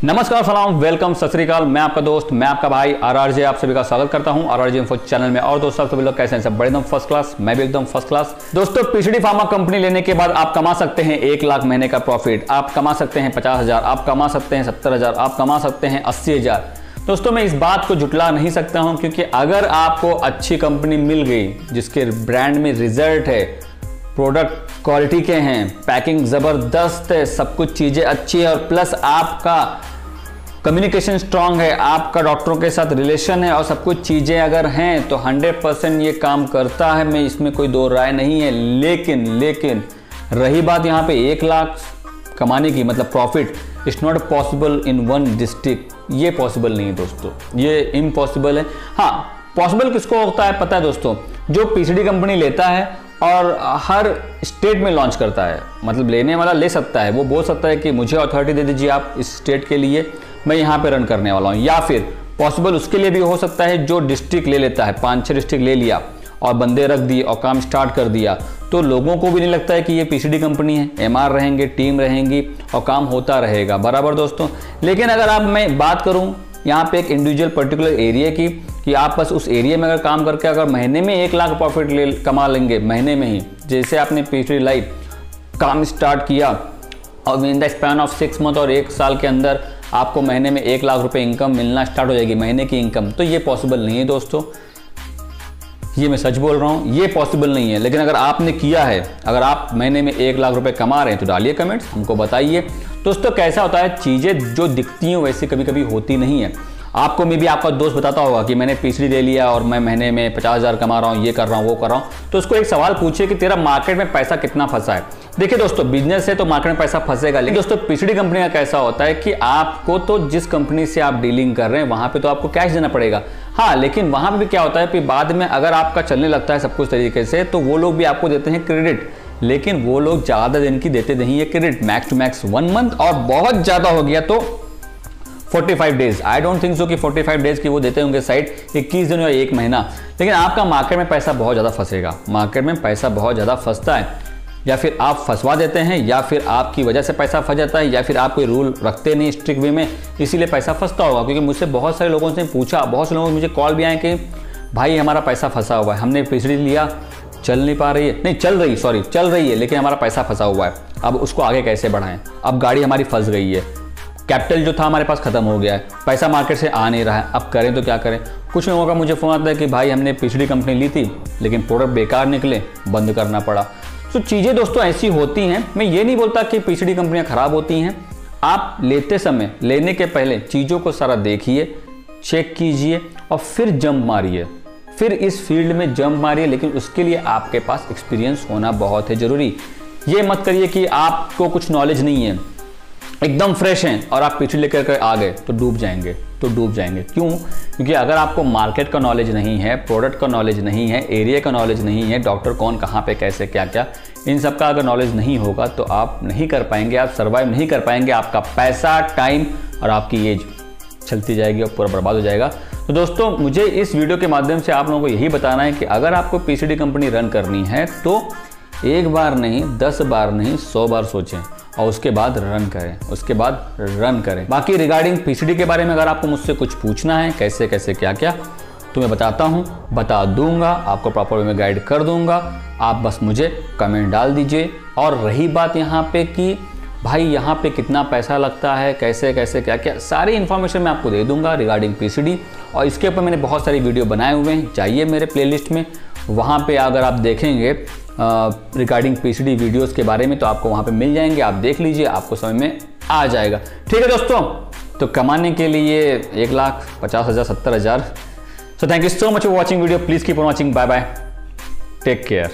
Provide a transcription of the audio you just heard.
नमस्कार, सलाम, वेलकम, सत श्री अकाल। मैं आपका दोस्त, मैं आपका भाई आरआरजे आप सभी का स्वागत करता हूं आरआरजे इन्फो चैनल में। और दोस्तों, सभी लोग कैसे हैं? सब बड़े एकदम फर्स्ट क्लास, मैं भी एकदम फर्स्ट क्लास। दोस्तों, पीसीडी फार्मा कंपनी लेने के बाद आप कमा सकते हैं 1 लाख महीने का प्रॉफिट, आप कमा सकते हैं 50,000, आप कमा सकते हैं 70,000, आप कमा सकते हैं 80,000। दोस्तों, मैं इस बात को जुटला नहीं सकता हूं, क्योंकि अगर आपको अच्छी कंपनी मिल गई जिसके ब्रांड में रिजल्ट है, प्रोडक्ट क्वालिटी के हैं, पैकिंग ज़बरदस्त है, सब कुछ चीज़ें अच्छी है और प्लस आपका कम्युनिकेशन स्ट्रांग है, आपका डॉक्टरों के साथ रिलेशन है और सब कुछ चीज़ें अगर हैं तो 100% ये काम करता है। मैं इसमें कोई दो राय नहीं है। लेकिन रही बात यहाँ पे 1 लाख कमाने की, मतलब profit, it's not possible in one district. ये पॉसिबल नहीं है दोस्तों, ये इम्पॉसिबल है। हाँ, पॉसिबल किसको होता है पता है दोस्तों? जो पीसीडी कंपनी लेता है और हर स्टेट में लॉन्च करता है। मतलब लेने वाला ले सकता है, वो बोल सकता है कि मुझे अथॉरिटी दे दीजिए आप इस स्टेट के लिए, मैं यहाँ पे रन करने वाला हूँ। या फिर पॉसिबल उसके लिए भी हो सकता है जो डिस्ट्रिक्ट ले लेता है, 5-6 डिस्ट्रिक्ट ले लिया और बंदे रख दिए और काम स्टार्ट कर दिया, तो लोगों को भी नहीं लगता है कि ये पीसीडी कंपनी है। एमआर रहेंगे, टीम रहेंगी और काम होता रहेगा बराबर दोस्तों। लेकिन अगर आप मैं बात करूँ यहाँ पे एक इंडिविजुअल पर्टिकुलर एरिया की, कि आप बस उस एरिया में अगर काम करके अगर महीने में 1 लाख प्रॉफिट कमा लेंगे महीने में ही, जैसे आपने पीसीडी लाइफ काम स्टार्ट किया और in the span of 6 month और 1 साल के अंदर आपको महीने में 1 लाख रुपए इनकम मिलना स्टार्ट हो जाएगी, महीने की इनकम, तो ये पॉसिबल नहीं है दोस्तों। ये मैं सच बोल रहा हूँ, ये पॉसिबल नहीं है। लेकिन अगर आपने किया है, अगर आप महीने में 1 लाख रुपए कमा रहे हैं तो डालिए कमेंट्स, हमको बताइए दोस्तों। कैसा होता है, चीज़ें जो दिखती हैं वैसे कभी कभी होती नहीं है। आपको मे भी आपका दोस्त बताता होगा कि मैंने पीसीडी ले लिया और मैं महीने में 50,000 कमा रहा हूँ, ये कर रहा हूँ, वो कर रहा हूँ, तो उसको एक सवाल पूछिए कि तेरा मार्केट में पैसा कितना फंसा है। देखिए दोस्तों, बिजनेस है तो मार्केट में पैसा फंसेगा। लेकिन दोस्तों, पीसीडी कंपनी का कैसा होता है कि आपको तो जिस कंपनी से आप डीलिंग कर रहे हैं वहां पे तो आपको कैश देना पड़ेगा। हाँ, लेकिन वहां पे भी क्या होता है कि बाद में अगर आपका चलने लगता है सब कुछ तरीके से, तो वो लोग भी आपको देते हैं क्रेडिट। लेकिन वो लोग ज़्यादा दिन की देते नहीं है credit, max to max 1 month, और बहुत ज़्यादा हो गया तो 45 days. I don't think so कि 45 डेज की वो देते होंगे साइड, 21 दिन या 1 महीना। लेकिन आपका मार्केट में पैसा बहुत ज़्यादा फंसेगा, मार्केट में पैसा बहुत ज़्यादा फंसता है। या फिर आप फंसवा देते हैं, या फिर आपकी वजह से पैसा फंस जाता है, या फिर आप कोई रूल रखते नहीं स्ट्रिक्ट वे में, इसीलिए पैसा फंसता होगा। क्योंकि मुझसे बहुत सारे लोगों से पूछा, बहुत से लोगों ने मुझे कॉल भी आए कि भाई हमारा पैसा फंसा हुआ है, हमने पीसीडी लिया, चल नहीं पा रही है, नहीं चल रही है, लेकिन हमारा पैसा फंसा हुआ है, अब उसको आगे कैसे बढ़ाएं? अब गाड़ी हमारी फंस गई है, कैपिटल जो था हमारे पास खत्म हो गया है, पैसा मार्केट से आ नहीं रहा है, अब करें तो क्या करें? कुछ लोगों का मुझे फ़ोन आता है कि भाई हमने पीसीडी कंपनी ली थी लेकिन प्रोडक्ट बेकार निकले, बंद करना पड़ा। तो चीज़ें दोस्तों ऐसी होती हैं। मैं ये नहीं बोलता कि पीसीडी कंपनियां ख़राब होती हैं। आप लेते समय, लेने के पहले चीज़ों को सारा देखिए, चेक कीजिए और फिर जंप मारिए, फिर इस फील्ड में जंप मारिए। लेकिन उसके लिए आपके पास एक्सपीरियंस होना बहुत है ज़रूरी। ये मत करिए कि आपको कुछ नॉलेज नहीं है, एकदम फ्रेश हैं और आप पीछे लेकर आ गए तो डूब जाएंगे। क्यों? क्योंकि अगर आपको मार्केट का नॉलेज नहीं है, प्रोडक्ट का नॉलेज नहीं है, एरिया का नॉलेज नहीं है, डॉक्टर कौन कहाँ पे कैसे क्या क्या, इन सब का अगर नॉलेज नहीं होगा तो आप नहीं कर पाएंगे, आप सर्वाइव नहीं कर पाएंगे। आपका पैसा, टाइम और आपकी एज चलती जाएगी और पूरा बर्बाद हो जाएगा। तो दोस्तों, मुझे इस वीडियो के माध्यम से आप लोगों को यही बताना है कि अगर आपको पीसीडी कंपनी रन करनी है तो 1 बार नहीं, 10 बार नहीं, 100 बार सोचें और उसके बाद रन करें। बाकी रिगार्डिंग पीसीडी के बारे में अगर आपको मुझसे कुछ पूछना है, कैसे कैसे क्या क्या, तो मैं बता दूंगा, आपको प्रॉपर वे में गाइड कर दूंगा। आप बस मुझे कमेंट डाल दीजिए। और रही बात यहाँ पे कि भाई यहाँ पे कितना पैसा लगता है, कैसे कैसे क्या क्या, सारी इन्फॉर्मेशन मैं आपको दे दूंगा रिगार्डिंग पीसीडी। और इसके ऊपर मैंने बहुत सारी वीडियो बनाए हुए हैं, जाइए मेरे प्लेलिस्ट में, वहाँ पे अगर आप देखेंगे रिगार्डिंग पीसीडी वीडियोस के बारे में तो आपको वहाँ पे मिल जाएंगे, आप देख लीजिए, आपको समझ में आ जाएगा। ठीक है दोस्तों, तो कमाने के लिए 1 lakh 50,000, 70,000। So thank you so much for watching video, please keep on watching, bye bye, take care.